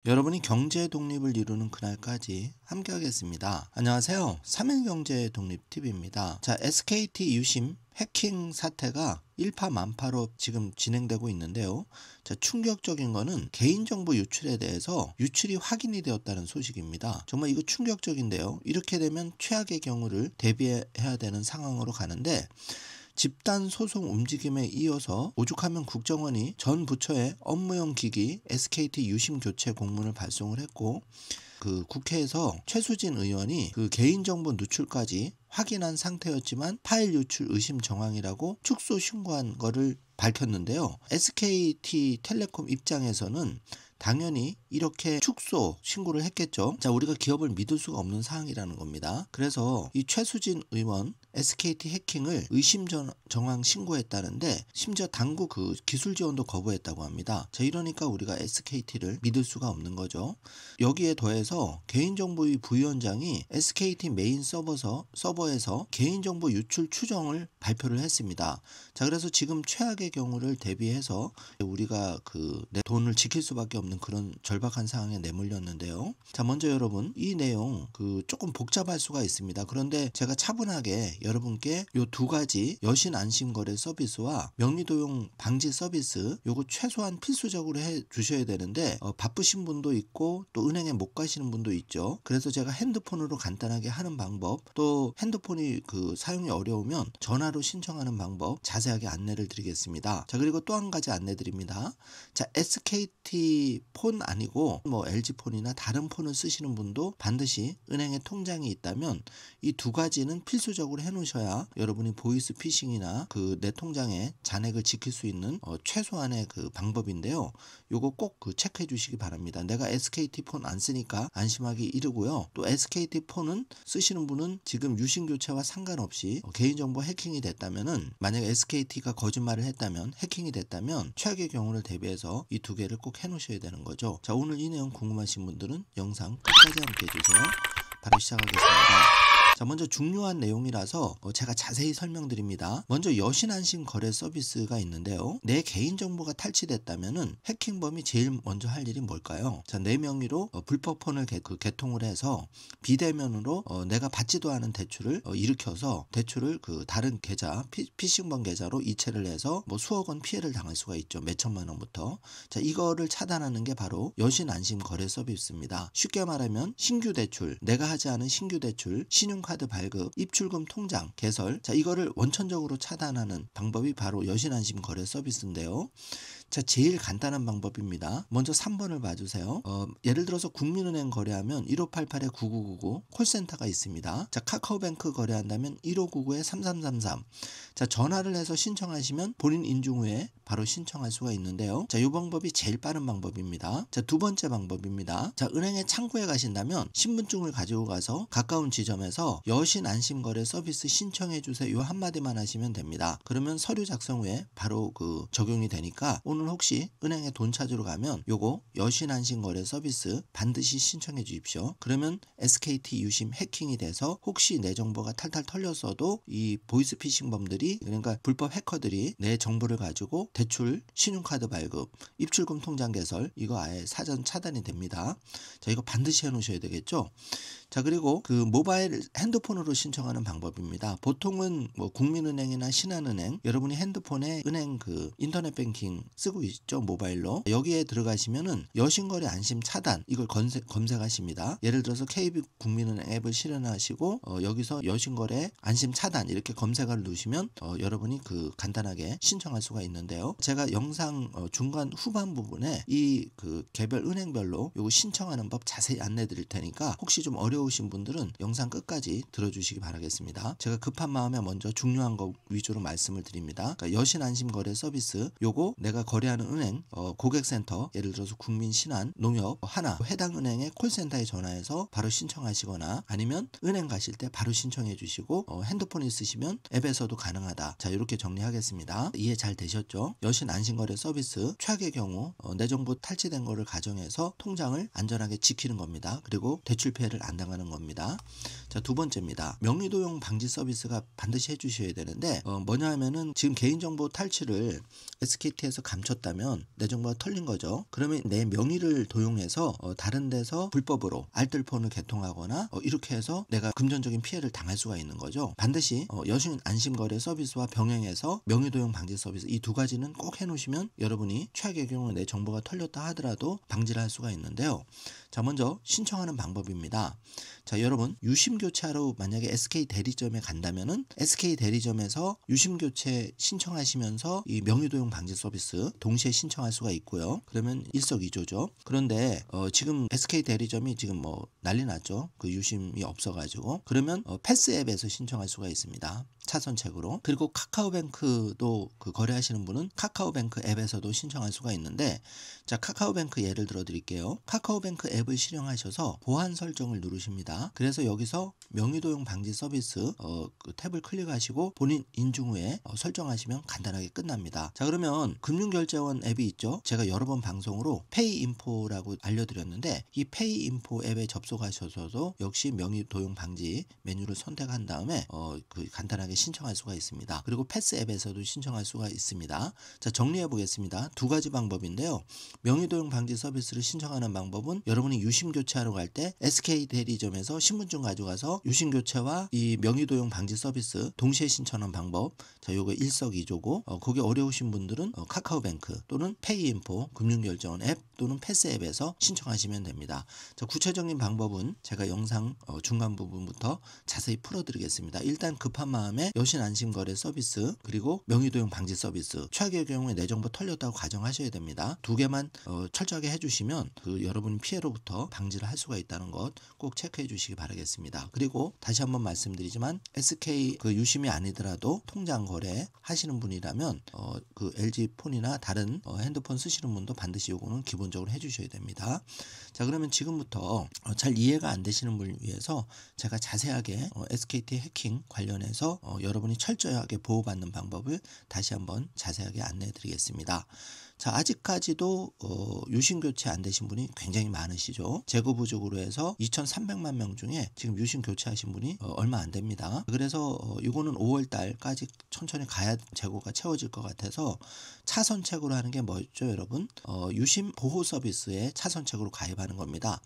여러분이 경제 독립을 이루는 그날까지 함께하겠습니다. 안녕하세요. 3일 경제 독립 TV입니다. 자, SKT 유심 해킹 사태가 일파만파로 지금 진행되고 있는데요. 자, 충격적인 거는 개인정보 유출에 대해서 유출이 확인이 되었다는 소식입니다. 정말 이거 충격적인데요. 이렇게 되면 최악의 경우를 대비해야 되는 상황으로 가는데, 집단 소송 움직임에 이어서 오죽하면 국정원이 전 부처에 업무용 기기 SKT 유심 교체 공문을 발송을 했고, 그 국회에서 최수진 의원이 그 개인정보 누출까지 확인한 상태였지만 파일 유출 의심 정황이라고 축소 신고한 거를 밝혔는데요. SKT텔레콤 입장에서는 당연히 이렇게 축소 신고를 했겠죠. 자, 우리가 기업을 믿을 수가 없는 상황이라는 겁니다. 그래서 이 최수진 의원 SKT 해킹을 의심 정황 신고했다는데, 심지어 당국 그 기술 지원도 거부했다고 합니다. 자, 이러니까 우리가 SKT를 믿을 수가 없는 거죠. 여기에 더해서 개인정보위 부위원장이 SKT 메인 서버에서 개인정보 유출 추정을 발표를 했습니다. 자, 그래서 지금 최악의 경우를 대비해서 우리가 내 돈을 지킬 수밖에 없는 그런 절박한 상황에 내몰렸는데요. 자, 먼저 여러분, 이 내용 조금 복잡할 수가 있습니다. 그런데 제가 차분하게 여러분께 요 두 가지 여신 안심거래 서비스와 명의도용 방지 서비스, 요거 최소한 필수적으로 해 주셔야 되는데, 바쁘신 분도 있고 또 은행에 못 가시는 분도 있죠. 그래서 제가 핸드폰으로 간단하게 하는 방법, 또 핸드폰이 사용이 어려우면 전화로 신청하는 방법 자세하게 안내를 드리겠습니다. 자, 그리고 또 한 가지 안내 드립니다. 자, SKT 폰 아니고 LG 폰이나 다른 폰을 쓰시는 분도 반드시 은행에 통장이 있다면 이 두 가지는 필수적으로 해놓으셔야 여러분이 보이스 피싱이나 내 통장에 잔액을 지킬 수 있는 최소한의 방법인데요. 요거 꼭 체크해 주시기 바랍니다. 내가 SKT 폰 안 쓰니까 안심하기 이르고요. 또 SKT 폰은 쓰시는 분은 지금 유심 교체와 상관없이 개인정보 해킹이 됐다면은, 만약에 SKT가 거짓말을 했다면, 해킹이 됐다면 최악의 경우를 대비해서 이 두 개를 꼭 해놓으셔야 되는 거죠. 자, 오늘 이 내용 궁금하신 분들은 영상 끝까지 함께 해주세요. 바로 시작하겠습니다. 자, 먼저 중요한 내용이라서 제가 자세히 설명드립니다. 먼저 여신안심 거래 서비스가 있는데요. 내 개인정보가 탈취됐다면은 해킹범이 제일 먼저 할 일이 뭘까요? 자, 내 명의로 불법 폰을 개통을 해서 비대면으로 내가 받지도 않은 대출을 일으켜서 대출을 다른 계좌, 피싱범 계좌로 이체를 해서 수억 원 피해를 당할 수가 있죠. 몇 천만 원부터. 자, 이거를 차단하는 게 바로 여신안심 거래 서비스입니다. 쉽게 말하면 신규 대출, 내가 하지 않은 신규 대출, 신용카드 발급, 입출금 통장 개설, 자, 이거를 원천적으로 차단하는 방법이 바로 여신안심 거래 서비스인데요. 자, 제일 간단한 방법입니다. 먼저 3번을 봐주세요. 예를 들어서 국민은행 거래하면 1588-9999 콜센터가 있습니다. 자, 카카오뱅크 거래한다면 1599-3333. 자, 전화를 해서 신청하시면 본인 인증 후에 바로 신청할 수가 있는데요. 자, 이 방법이 제일 빠른 방법입니다. 자, 두 번째 방법입니다. 자, 은행의 창구에 가신다면 신분증을 가지고 가서 가까운 지점에서 여신 안심거래 서비스 신청해 주세요, 요 한마디만 하시면 됩니다. 그러면 서류 작성 후에 바로 적용이 되니까 오늘 혹시 은행에 돈 찾으러 가면 요거 여신 안심거래 서비스 반드시 신청해 주십시오. 그러면 SKT 유심 해킹이 돼서 혹시 내 정보가 탈탈 털렸어도 이 보이스피싱범들이, 그러니까 불법 해커들이 내 정보를 가지고 대출, 신용카드 발급, 입출금 통장 개설, 이거 아예 사전 차단이 됩니다. 자, 이거 반드시 해놓으셔야 되겠죠. 자, 그리고 모바일 핸드폰으로 신청하는 방법입니다. 보통은 국민은행이나 신한은행, 여러분이 핸드폰에 은행 인터넷 뱅킹 쓰고 있죠, 모바일로. 여기에 들어가시면은 여신거래 안심 차단, 이걸 검색하십니다. 예를 들어서 KB 국민은행 앱을 실행하시고 여기서 여신거래 안심 차단 이렇게 검색어를 누르시면 여러분이 간단하게 신청할 수가 있는데요. 제가 영상 중간 후반 부분에 이 개별 은행별로 요거 신청하는 법 자세히 안내 드릴 테니까 혹시 좀 어려우신 분들은 영상 끝까지 들어주시기 바라겠습니다. 제가 급한 마음에 먼저 중요한 거 위주로 말씀을 드립니다. 그러니까 여신 안심 거래 서비스, 요거 내가 거래하는 은행 고객센터, 예를 들어서 국민, 신한, 농협, 하나, 해당 은행의 콜센터에 전화해서 바로 신청하시거나, 아니면 은행 가실 때 바로 신청해 주시고 핸드폰 있으시면 앱에서도 가능하다. 자, 이렇게 정리하겠습니다. 이해 잘 되셨죠? 여신 안심거래 서비스, 최악의 경우 내 정보 탈취된 거를 가정해서 통장을 안전하게 지키는 겁니다. 그리고 대출 피해를 안 당할 발생하는 겁니다. 자, 두 번째입니다. 명의도용 방지 서비스가 반드시 해주셔야 되는데 뭐냐 하면은 지금 개인정보 탈취를 SKT에서 감췄다면 내 정보가 털린 거죠. 그러면 내 명의를 도용해서 다른 데서 불법으로 알뜰폰을 개통하거나 이렇게 해서 내가 금전적인 피해를 당할 수가 있는 거죠. 반드시 여신 안심거래 서비스와 병행해서 명의도용 방지 서비스 이 두 가지는 꼭 해놓으시면 여러분이 최악의 경우 내 정보가 털렸다 하더라도 방지를 할 수가 있는데요. 자, 먼저 신청하는 방법입니다. 자, 여러분 유심교체하러 만약에 SK 대리점에 간다면은 SK 대리점에서 유심교체 신청하시면서 이 명의도용 방지 서비스 동시에 신청할 수가 있고요. 그러면 일석이조죠. 그런데 지금 SK 대리점이 지금 뭐 난리 났죠. 그 유심이 없어가지고 그러면 패스 앱에서 신청할 수가 있습니다. 차선책으로. 그리고 카카오뱅크도 그 거래하시는 분은 카카오뱅크 앱에서도 신청할 수가 있는데 자, 카카오뱅크 예를 들어 드릴게요. 카카오뱅크 앱을 실행하셔서 보안 설정을 누르십니다. 그래서 여기서 명의도용 방지 서비스 그 탭을 클릭하시고 본인 인증 후에 설정하시면 간단하게 끝납니다. 자, 그러면 금융결제원 앱이 있죠. 제가 여러 번 방송으로 페이인포라고 알려드렸는데 이 페이인포 앱에 접속하셔서도 역시 명의도용 방지 메뉴를 선택한 다음에 그 간단하게 신청할 수가 있습니다. 그리고 패스 앱에서도 신청할 수가 있습니다. 자, 정리해 보겠습니다. 두 가지 방법인데요. 명의도용 방지 서비스를 신청하는 방법은 여러분이 유심교체하러 갈 때 SK 대리점에서 신분증 가져가서 유심교체와 이 명의도용 방지 서비스 동시에 신청하는 방법. 자, 요거 일석이조고 그게 어려우신 분들은 카카오뱅크 또는 페이인포 금융결제원 앱 또는 패스 앱에서 신청하시면 됩니다. 자, 구체적인 방법은 제가 영상 중간 부분부터 자세히 풀어드리겠습니다. 일단 급한 마음에 여신안심거래 서비스 그리고 명의도용 방지 서비스 최악의 경우에 내 정보 털렸다고 가정하셔야 됩니다. 두 개만 철저하게 해주시면 그 여러분 피해로부터 방지를 할 수가 있다는 것 꼭 체크해 주시기 바라겠습니다. 그리고 다시 한번 말씀드리지만 SK 그 유심이 아니더라도 통장 거래 하시는 분이라면 그 LG 폰이나 다른 핸드폰 쓰시는 분도 반드시 요거는 기본적으로 해주셔야 됩니다. 자, 그러면 지금부터 잘 이해가 안 되시는 분을 위해서 제가 자세하게 SKT 해킹 관련해서 여러분이 철저하게 보호받는 방법을 다시 한번 자세하게 안내해 드리겠습니다. 자, 아직까지도 유심 교체 안 되신 분이 굉장히 많으시죠. 재고 부족으로 해서 2,300만 명 중에 지금 유심 교체하신 분이 얼마 안 됩니다. 그래서 이거는 5월 달까지 천천히 가야 재고가 채워질 것 같아서 차선책으로 하는 게 뭐죠, 여러분? 유심 보호 서비스에 차선책으로 가입하는 겁니다.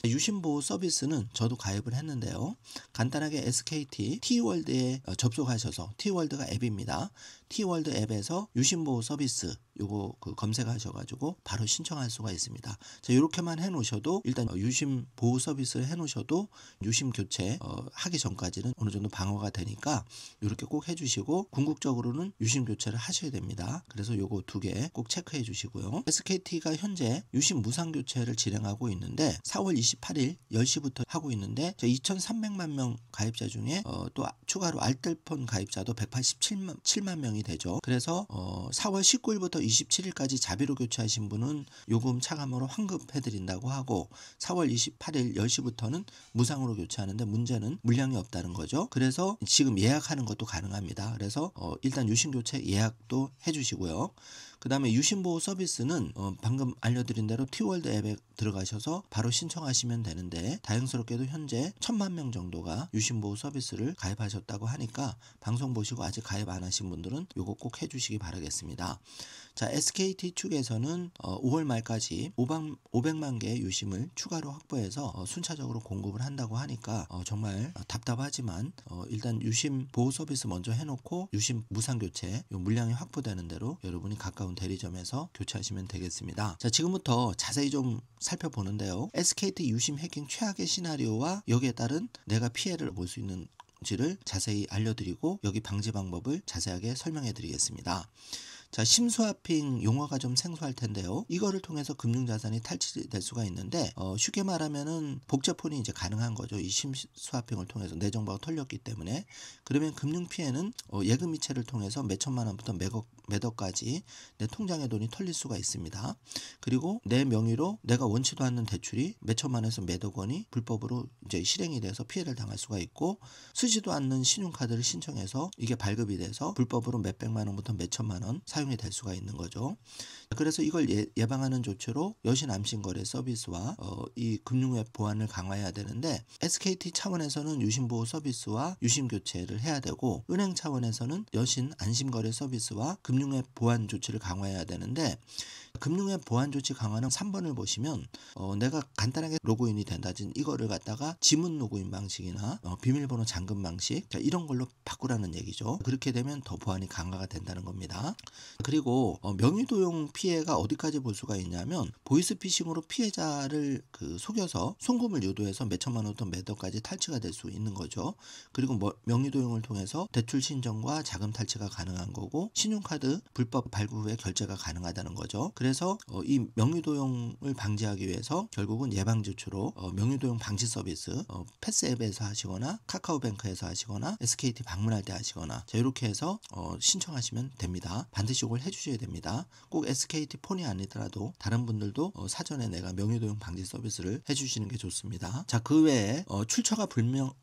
유심 보호 서비스는 저도 가입을 했는데요. 간단하게 SKT T월드에 접속하셔서 T월드가 앱입니다. T월드 앱에서 유심 보호 서비스 요거 그 검색하셔가지고 바로 신청할 수가 있습니다. 자, 이렇게만 해놓으셔도 일단 유심 보호 서비스를 해놓으셔도 유심 교체 하기 전까지는 어느 정도 방어가 되니까 이렇게 꼭 해주시고 궁극적으로는 유심 교체를 하셔야 됩니다. 그래서 요거 두 개 꼭 체크해 주시고요. SKT가 현재 유심 무상 교체를 진행하고 있는데 4월 28일 10시부터 하고 있는데 2,300만 명 가입자 중에 또 추가로 알뜰폰 가입자도 187만 명이 되죠. 그래서 4월 19일부터 27일까지 자비로 교체하신 분은 요금 차감으로 환급해 드린다고 하고 4월 28일 10시부터는 무상으로 교체하는데 문제는 물량이 없다는 거죠. 그래서 지금 예약하는 것도 가능합니다. 그래서 일단 유심 교체 예약도 해 주시고요. 그 다음에 유심보호 서비스는 방금 알려드린 대로 T월드 앱에 들어가셔서 바로 신청하시면 되는데 다행스럽게도 현재 1,000만 명 정도가 유심보호 서비스를 가입하셨다고 하니까 방송 보시고 아직 가입 안 하신 분들은 요거 꼭 해주시기 바라겠습니다. 자, SKT 측에서는 5월 말까지 500만 개의 유심을 추가로 확보해서 순차적으로 공급을 한다고 하니까 정말 답답하지만 일단 유심 보호 서비스 먼저 해놓고 유심 무상 교체 물량이 확보되는 대로 여러분이 가까운 대리점에서 교체하시면 되겠습니다. 자, 지금부터 자세히 좀 살펴보는데요. SKT 유심 해킹 최악의 시나리오와 여기에 따른 내가 피해를 볼 수 있는 지를 자세히 알려드리고 여기 방지 방법을 자세하게 설명해 드리겠습니다. 자, 심스와핑 용어가 좀 생소할 텐데요. 이거를 통해서 금융자산이 탈취될 수가 있는데 쉽게 말하면은 복제폰이 이제 가능한 거죠. 이 심스와핑을 통해서 내 정보가 털렸기 때문에. 그러면 금융피해는 예금 이체를 통해서 몇 천만 원부터 몇 억까지 내 통장에 돈이 털릴 수가 있습니다. 그리고 내 명의로 내가 원치도 않는 대출이 몇 천만 원에서 몇억 원이 불법으로 이제 실행이 돼서 피해를 당할 수가 있고 쓰지도 않는 신용카드를 신청해서 이게 발급이 돼서 불법으로 몇 백만 원부터 몇 천만 원 사용이 될 수가 있는 거죠. 그래서 이걸 예방하는 조치로 여신 암신 거래 서비스와 이 금융앱 보안을 강화해야 되는데, SKT 차원에서는 유심 보호 서비스와 유심 교체를 해야 되고, 은행 차원에서는 여신 안심 거래 서비스와 금융앱 보안 조치를 강화해야 되는데, 금융앱 보안 조치 강화는 3번을 보시면 내가 간단하게 로그인이 된다든 이거를 갖다가 지문 로그인 방식이나 비밀번호 잠금 방식, 자, 이런 걸로 바꾸라는 얘기죠. 그렇게 되면 더 보안이 강화가 된다는 겁니다. 그리고 명의도용 피해가 어디까지 볼 수가 있냐면, 보이스피싱으로 피해자를 속여서 송금을 유도해서 몇 천만 원부터 몇 억까지 탈취가 될 수 있는 거죠. 그리고 명의도용을 통해서 대출 신청과 자금 탈취가 가능한 거고, 신용카드 불법 발급 후에 결제가 가능하다는 거죠. 그래서 이 명의도용을 방지하기 위해서 결국은 예방조치로 명의도용 방지 서비스 패스 앱에서 하시거나 카카오뱅크에서 하시거나 SKT 방문할 때 하시거나, 자, 이렇게 해서 신청하시면 됩니다. 반드시 이걸 해주셔야 됩니다. 꼭 SKT 폰이 아니더라도 다른 분들도 사전에 내가 명의도용 방지 서비스를 해주시는 게 좋습니다. 자, 그 외에 출처가 불명한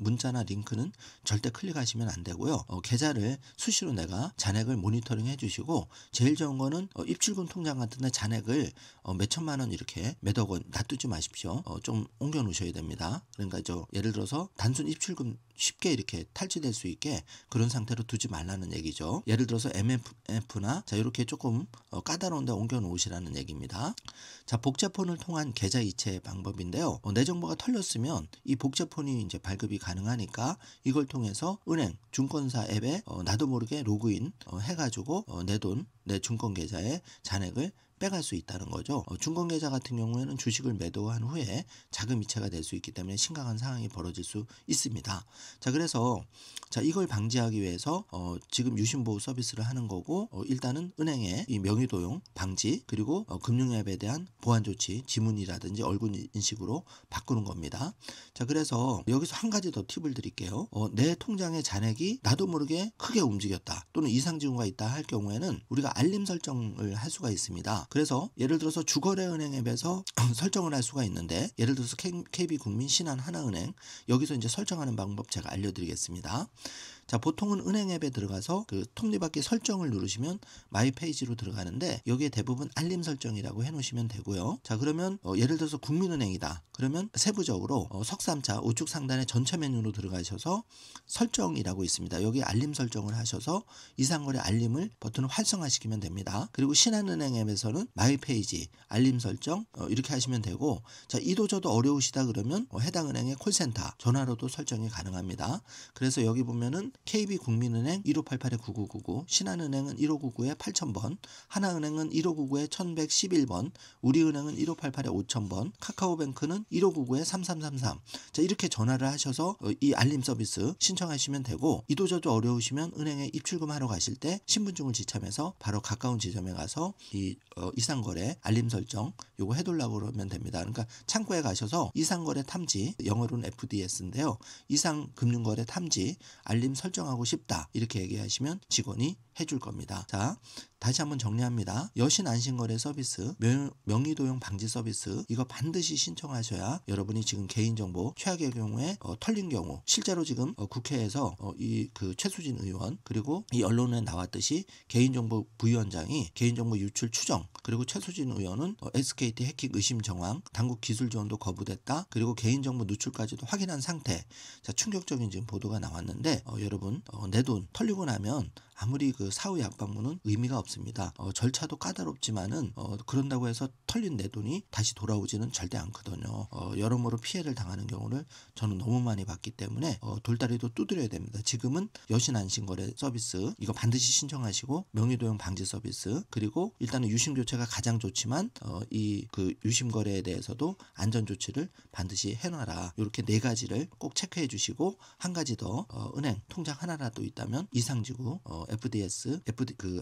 문자나 링크는 절대 클릭하시면 안 되고요. 계좌를 수시로 내가 잔액을 모니터링 해주시고, 제일 좋은 거는 입출금 통장 같은데 잔액을 몇 천만 원 이렇게 몇 억 원 놔두지 마십시오. 좀 옮겨 놓으셔야 됩니다. 그러니까 예를 들어서 단순 입출금 쉽게 이렇게 탈취될 수 있게 그런 상태로 두지 말라는 얘기죠. 예를 들어서 MF나 자, 이렇게 조금 까다로운 데 옮겨 놓으시라는 얘기입니다. 자, 복제폰을 통한 계좌 이체 방법인데요. 내 정보가 털렸으면 이 복제폰이 이제 발급이 가능하니까 이걸 통해서 은행, 증권사 앱에 나도 모르게 로그인 해가지고 내 돈, 내 증권 계좌에 잔액을 빼갈 수 있다는 거죠. 증권계좌 같은 경우에는 주식을 매도한 후에 자금 이체가 될 수 있기 때문에 심각한 상황이 벌어질 수 있습니다. 자, 그래서 이걸 방지하기 위해서 지금 유심보호 서비스를 하는 거고, 일단은 은행의 이 명의도용 방지, 그리고 금융앱에 대한 보안 조치, 지문이라든지 얼굴 인식으로 바꾸는 겁니다. 자, 그래서 여기서 한 가지 더 팁을 드릴게요. 내 통장의 잔액이 나도 모르게 크게 움직였다 또는 이상 징후가 있다 할 경우에는 우리가 알림 설정을 할 수가 있습니다. 그래서 예를 들어서 주거래은행 앱에서 설정을 할 수가 있는데, 예를 들어서 KB국민, 신한, 하나은행, 여기서 이제 설정하는 방법 제가 알려드리겠습니다. 자, 보통은 은행 앱에 들어가서 톱니바퀴 설정을 누르시면 마이 페이지로 들어가는데, 여기에 대부분 알림 설정이라고 해놓으시면 되고요. 자, 그러면 예를 들어서 국민은행이다 그러면 세부적으로 석삼자 우측 상단의 전체 메뉴로 들어가셔서 설정이라고 있습니다. 여기 알림 설정을 하셔서 이상거래 알림을 버튼을 활성화시키면 됩니다. 그리고 신한은행 앱에서는 마이 페이지 알림 설정 이렇게 하시면 되고, 자, 이도저도 어려우시다 그러면 해당 은행의 콜센터 전화로도 설정이 가능합니다. 그래서 여기 보면은 KB국민은행 1588-9999, 신한은행은 1599-8000번, 하나은행은 1599-1111번, 우리은행은 1588-5000번, 카카오뱅크는 1599-3333. 자, 이렇게 전화를 하셔서 이 알림 서비스 신청하시면 되고, 이도저도 어려우시면 은행에 입출금하러 가실 때 신분증을 지참해서 바로 가까운 지점에 가서 이 이상거래 알림 설정 요거 해달라고 그러면 됩니다. 그러니까 창구에 가셔서 이상거래 탐지, 영어로는 FDS인데요. 이상금융거래 탐지 알림 설정하고 싶다 이렇게 얘기하시면 직원이 해줄 겁니다. 자, 다시 한번 정리합니다. 여신 안심거래 서비스, 명의도용 방지 서비스, 이거 반드시 신청하셔야 여러분이 지금 개인정보 최악의 경우에 털린 경우, 실제로 지금 국회에서 이 최수진 의원 그리고 이 언론에 나왔듯이 개인정보 부위원장이 개인정보 유출 추정, 그리고 최수진 의원은 SKT 해킹 의심 정황, 당국 기술 지원도 거부됐다, 그리고 개인정보 누출까지도 확인한 상태. 자, 충격적인 지금 보도가 나왔는데 여러분 내 돈 털리고 나면 아무리 사후 약방문은 의미가 없습니다. 절차도 까다롭지만은 그런다고 해서 털린 내 돈이 다시 돌아오지는 절대 않거든요. 여러모로 피해를 당하는 경우를 저는 너무 많이 봤기 때문에 돌다리도 두드려야 됩니다. 지금은 여신 안심거래 서비스 이거 반드시 신청하시고, 명의도용 방지 서비스, 그리고 일단은 유심 교체가 가장 좋지만 이 유심 거래에 대해서도 안전 조치를 반드시 해놔라. 이렇게 네 가지를 꼭 체크해 주시고, 한 가지 더 은행 통장 하나라도 있다면 이상지구 FDS,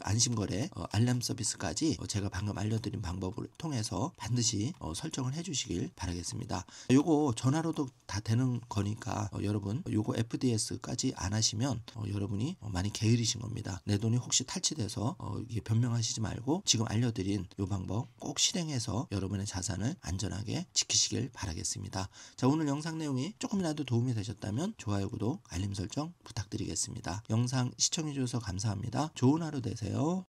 안심거래 알람 서비스까지 제가 방금 알려드린 방법을 통해서 반드시 설정을 해주시길 바라겠습니다. 요거 전화로도 다 되는 거니까 여러분 요거 FDS까지 안 하시면 여러분이 많이 게으르신 겁니다. 내 돈이 혹시 탈취돼서 이게 변명하시지 말고 지금 알려드린 요 방법 꼭 실행해서 여러분의 자산을 안전하게 지키시길 바라겠습니다. 자, 오늘 영상 내용이 조금이라도 도움이 되셨다면 좋아요, 구독, 알림 설정 부탁드리겠습니다. 영상 시청해주셔서 감사합니다. 좋은 하루 되세요.